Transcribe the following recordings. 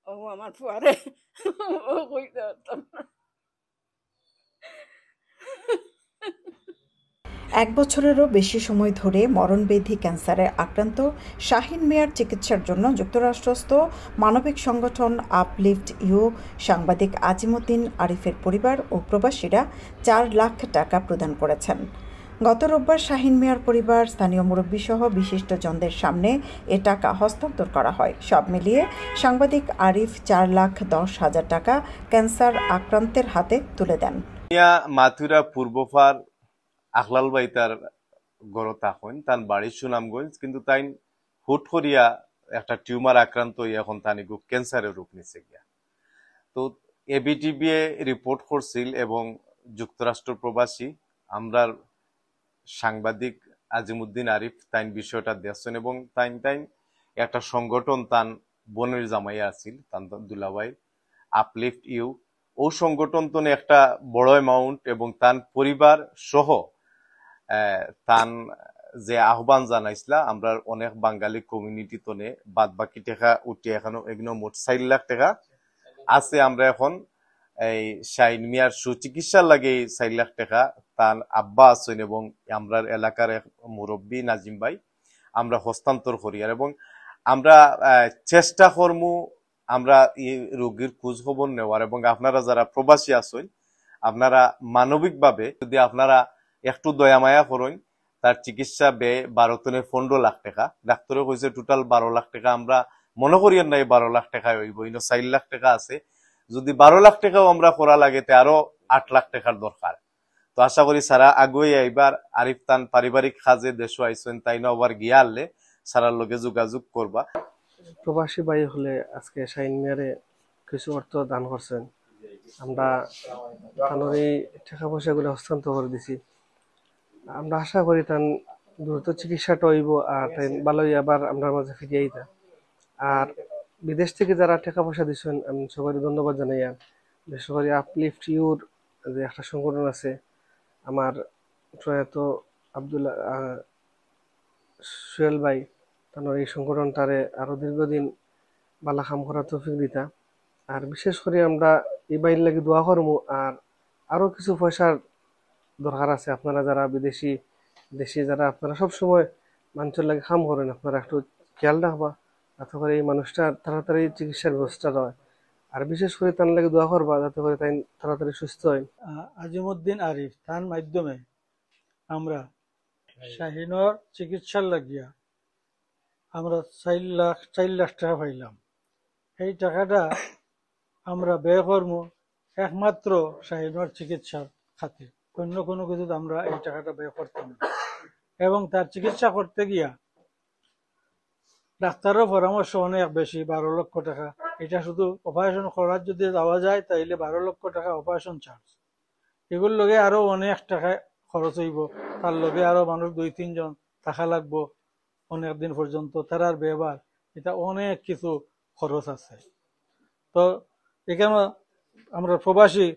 ও আমার ফুয়ারে ও কইতে পারতাম না। ১ বছরেরও বেশি সময় ধরে মরণব্যাধি ক্যান্সারে আক্রান্ত শাহীন মিয়ার চিকিৎসার জন্য যুক্তরাষ্ট্রস্থ মানবিক সংগঠন আপলিফট ইউ সাংবাদিক আজিমুদ্দিন আরিফের পরিবার ও প্রবাসীরা ৪ লাখ টাকা প্রদান করেছেন। গত রোববার শাহীন মিয়ার পরিবার, স্থানীয় মুরব্বীসহ বিশিষ্টজনদের সামনে এ টাকা হস্তান্তর করা হয়। সব মিলিয়ে সাংবাদিক আরিফ ৪,১০,০০০ টাকা ক্যান্সার আক্রান্তের হাতে তুলে দেন। মাথুরা পূর্বপার আখলাল ভাই তার গড় তাহন তার বাড়ির সুনামগঞ্জ, কিন্তু তাই হুট করিয়া একটা টিউমার আক্রান্ত হইয়া এখন তানি ক্যান্সারের রূপ নিছে গিয়া। তো এবিটিভি রিপোর্ট করছিল এবং যুক্তরাষ্ট্র প্রবাসী আমরা সাংবাদিক আজিমুদ্দিন আরিফ তাইন বিষয়টা দেখছেন এবং তাইন একটা সংগঠন তান বনের জামাইয়া আছিল তান দুলাভাই আপলিফট ইউ ও সংগঠন তো একটা বড় অ্যামাউন্ট এবং তান পরিবার সহ তান যে আহ্বান জানাইছিলা আমরা অনেক বাঙালি কমিউনিটি তনে বাদ বাকি টাকা উঠে এখনো এগুলো মোট ৪ লাখ টাকা আছে। আমরা এখন এই শাহীন মিয়ার সুচিকিৎসার লাগে ৪ লাখ টাকা তার আব্বা আছেন এবং আমরা এলাকার এক মুরব্বী নাজিম ভাই আমরা হস্তান্তর করি আর এবং আমরা চেষ্টা করমু আমরা এই রোগীর খোঁজ খবর নেওয়ার এবং আপনারা যারা প্রবাসী আছেন আপনারা মানবিকভাবে যদি আপনারা একটু দয়া মায়া করেন তার চিকিৎসা ব্যয় ১২ লাখ টাকা, ডাক্তারও কইছে টোটাল ১২ লাখ টাকা। আমরা মনে করি নাই ১২ লাখ টাকা হইব, ৪ লাখ টাকা আছে। যদি ১২ লাখ টাকাও আমরা করা লাগে তে আরো ৮ লাখ টাকার দরকার। তো আশা করি সারা আগুয়ে এইবার আরিফ তান পারিবারিক কাজে দেশ আইসেন তাই না আবার গিয়া আনলে সারার লগে যোগাযোগ করবা। প্রবাসী ভাই হলে আজকে শাহীন মিয়ারে কিছু অর্থ দান করছেন, আমরা তানোর এই টাকা পয়সাগুলো হস্তান্তর করে দিছি। আমরা আশা করি তান দ্রুত চিকিৎসাটা হইব আর তাই ভালোই আবার আমরা মাঝে ফিরে আইতা। আর বিদেশ থেকে যারা টাকা পয়সা দিচ্ছেন আমি সবাই ধন্যবাদ জানাই। আর বিশেষ করে আপলিফট ইউর যে একটা সংগঠন আছে, আমার প্রয়াত আব্দুল্লাহ সোহেল ভাই তানোর এই সংগঠনটারে আরো দীর্ঘদিন বালা কাম করার তৌফিক দিতা। আর বিশেষ করে আমরা এই বাইর লাগি দোয়া করবো। আর আরো কিছু পয়সার দরকার আছে, আপনারা যারা বিদেশি দেশি যারা আপনারা সবসময় মানুষের লাগে কাম করেন, আপনারা একটু খেয়াল রাখবা যাতে করে এই মানুষটার তাড়াতাড়ি চিকিৎসার ব্যবস্থা হয়। আর বিশেষ করে তার লাগে দোয়া করবা যাতে করে তাই তাড়াতাড়ি সুস্থ হয়। আজিমুদ্দিন আরিফ তার মাধ্যমে আমরা শাহীনের চিকিৎসার লাগিয়া আমরা ৪ লাখ টাকা পাইলাম। এই টাকাটা আমরা ব্যয় করবো একমাত্র শাহীনের চিকিৎসার খাতে, অন্য কোনো কিছু আমরা এই টাকাটা ব্যয় করতাম না। এবং তার চিকিৎসা করতে গিয়া ডাক্তারের পরামর্শ অনেক বেশি, ১২ লক্ষ টাকা। এটা শুধু অপারেশন করার যদি যাওয়া যায় তাইলে ১২ লক্ষ টাকা অপারেশন চার্জ। এগুলোর লগে আরো অনেক টাকা খরচ হইব, তার লগে আরো মানুষ ২-৩ জন থাকা লাগবো অনেক দিন পর্যন্ত, তার ব্যবহার, এটা অনেক কিছু খরচ আছে। তো এখানে আমরা প্রবাসী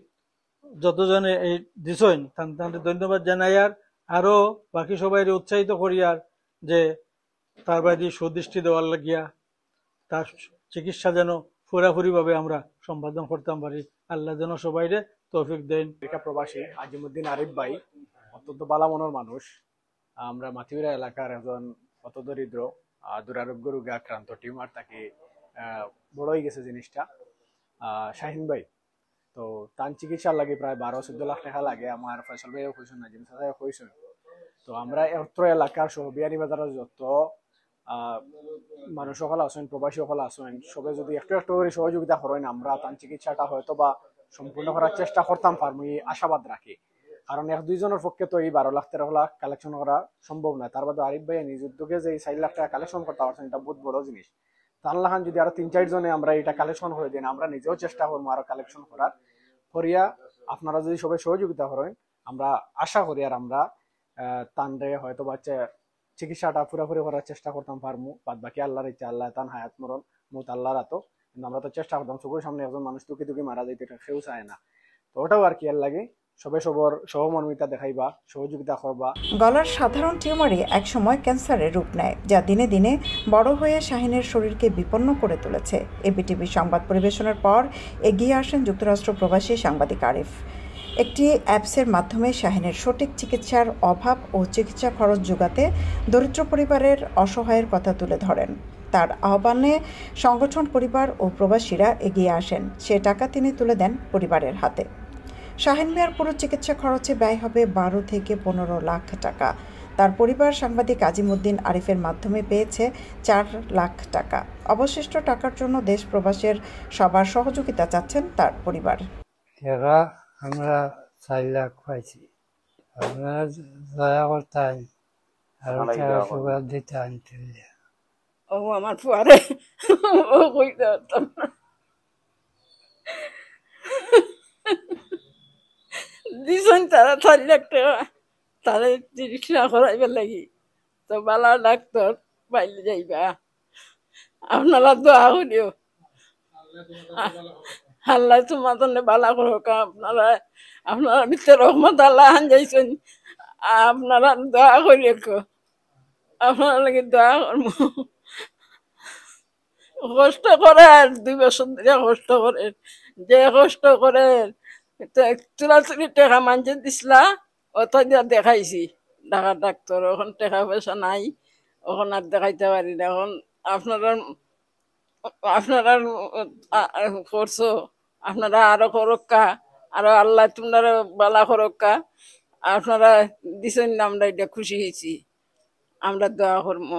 যতজনে এই দিছেন তাদের ধন্যবাদ জানাই। আর আরো বাকি সবাই উৎসাহিত করি আর যে তার বাড়ি সুদৃষ্টি দেওয়ার লাগিয়া তার চিকিৎসা যেন পুরাপুরি ভাবে আমরা সম্পাদন করতাম পারি। আল্লাহ যেন সবাই তৌফিক দেন। প্রবাসী আজিমুদ্দিন আরিফ ভাই অত্যন্ত বালা মনের মানুষ। আমরা মাথিউরা এলাকার একজন অত দরিদ্র দুরারোগ্য রোগে আক্রান্ত, টিউমার তাকে বড় হয়ে গেছে জিনিসটা। শাহীন ভাই তো তার চিকিৎসার লাগে প্রায় ১২-১৪ লাখ টাকা লাগে। আমার ফয়সল ভাইও কইছেন না জিনিস কইছেন। তো আমরা অত্র এলাকার সহ বিয়ানী বাজারের যত মানুষ সকল আছেন, প্রবাসী সকল আছেন, সবাই যদি একটু একটু করে সহযোগিতা করেন আমরা তার চিকিৎসাটা হয়তো বা সম্পূর্ণ করার চেষ্টা করতাম পারবো, এই আশাবাদ রাখি। কারণ ১-২ জনের পক্ষে তো এই ১২ লাখ ১৩ লাখ কালেকশন করা সম্ভব নয়। তার বাদে আরিফ ভাই নিজ উদ্যোগে যে ৪ লাখ টাকা কালেকশন করতে পারছেন, এটা বহুত বড় জিনিস। তাহলে যদি আরো ৩-৪ জনে আমরা এটা কালেকশন করে দিন, আমরা নিজেও চেষ্টা করবো আরো কালেকশন করার করিয়া। আপনারা যদি সবাই সহযোগিতা করেন আমরা আশা করি আর আমরা তানরে হয়তো বাচ্চা চিকিৎসাটা পুরোপুরি করার চেষ্টা করতাম পারবো। বাদ বাকি আল্লাহর ইচ্ছা, আল্লাহ তান হায়াত মরণ মত আল্লাহর আতো, কিন্তু আমরা তো চেষ্টা করতাম। চোখের সামনে একজন মানুষ টুকি টুকি মারা যাইতে, এটা কেউ চায় না। তো ওটাও আর কি আর লাগে সবাই সবর সহমর্মিতা দেখাইবা, সহযোগিতা করবা। গলার সাধারণ টিউমারই একসময় ক্যান্সারের রূপ নেয়, যা দিনে দিনে বড় হয়ে শাহিনের শরীরকে বিপন্ন করে তুলেছে। এবিটিভি সংবাদ পরিবেশনের পর এগিয়ে আসেন যুক্তরাষ্ট্র প্রবাসী সাংবাদিক আরিফ। একটি অ্যাপসের মাধ্যমে শাহিনের সঠিক চিকিৎসার অভাব ও চিকিৎসা খরচ যোগাতে দরিদ্র পরিবারের অসহায়ের কথা তুলে ধরেন। তার আহ্বানে সংগঠন, পরিবার ও প্রবাসীরা এগিয়ে আসেন। সে টাকা তিনি তুলে দেন পরিবারের হাতে। শাহিন মিয়ার পুরো চিকিৎসা খরচে ব্যয় হবে 12 থেকে 15 লাখ টাকা। তার পরিবার সাংবাদিক আজিমউদ্দিন আরিফের মাধ্যমে পেয়েছে 4 লাখ টাকা। অবশিষ্ট টাকার জন্য দেশ প্রবাসের সবার সহযোগিতা চাচ্ছেন তার পরিবার। আমরা 4 লাখ পাইছি, আপনারা দয়া করতেন আর টাকা দিতেন। ও আমার ফুয়ারে ও কইতে পারতাম না। দিছেন তারা 4 লাখ টাকা, তাহলে চিকিৎসা করাইবার লাগি। তো বালা ডাক্তার পাইলে যাইবা, আপনারা দোয়া করিও, আল্লাহ তোমার জন্য বালা করুক। আপনারা ভিতরে রহমত আল্লাহ আন যাইছেন, আপনারা দোয়া করিও, আপনারা লাগে দোয়া করবো। কষ্ট করে 2 বছর ধরে কষ্ট করে, যে কষ্ট করে চুরাচুরি টাকা মানছে দিছিলা, অত দিয়া দেখাইছি ঢাকা ডাক্তার। এখন টাকা পয়সা নাই, এখন আর দেখাইতে পারি না। এখন আপনারা করছো, আপনারা আরো করক্কা, আরো আল্লাহ তোমরা বালা করক্কা। আপনারা দিছেন, আমরা এটা খুশি হয়েছি, আমরা দোয়া করবো।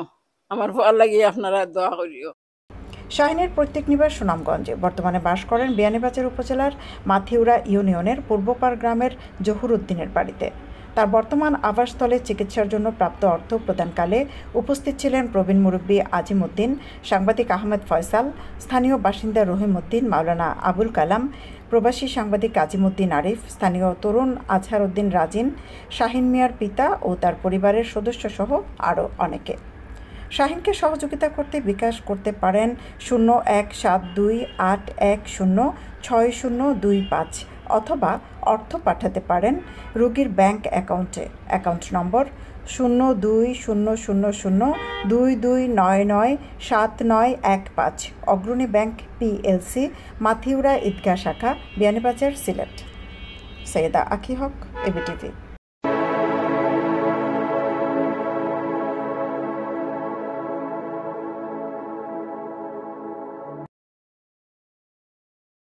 আমার ভালো লাগে, আপনারা দোয়া করিও। শাহিনের পৈতৃক নিবাস সুনামগঞ্জে। বর্তমানে বাস করেন বিয়ানীবাজার উপজেলার মাথিউরা ইউনিয়নের পূর্বপাড় গ্রামের জহুর উদ্দিনের বাড়িতে। তার বর্তমান আবাসস্থলে চিকিৎসার জন্য প্রাপ্ত অর্থ প্রদানকালে উপস্থিত ছিলেন প্রবীণ মুরব্বী আজিমউদ্দিন, সাংবাদিক আহমেদ ফয়সাল, স্থানীয় বাসিন্দা রহিম উদ্দিন, মাওলানা আবুল কালাম, প্রবাসী সাংবাদিক আজিমউদ্দিন আরিফ, স্থানীয় তরুণ আজহার উদ্দিন রাজিন, শাহিন মিয়ার পিতা ও তার পরিবারের সদস্যসহ আরও অনেকে। শাহিনকে সহযোগিতা করতে বিকাশ করতে পারেন 017281060025 অথবা অর্থ পাঠাতে পারেন রোগীর ব্যাংক অ্যাকাউন্টে। অ্যাকাউন্ট নম্বর 020022997915 অগ্রণী ব্যাংক PLC, মাথিউরা ঈদগাহ শাখা, বিয়ানীবাজার, সিলেট। সৈয়দা আখি হক, এবিটিভি।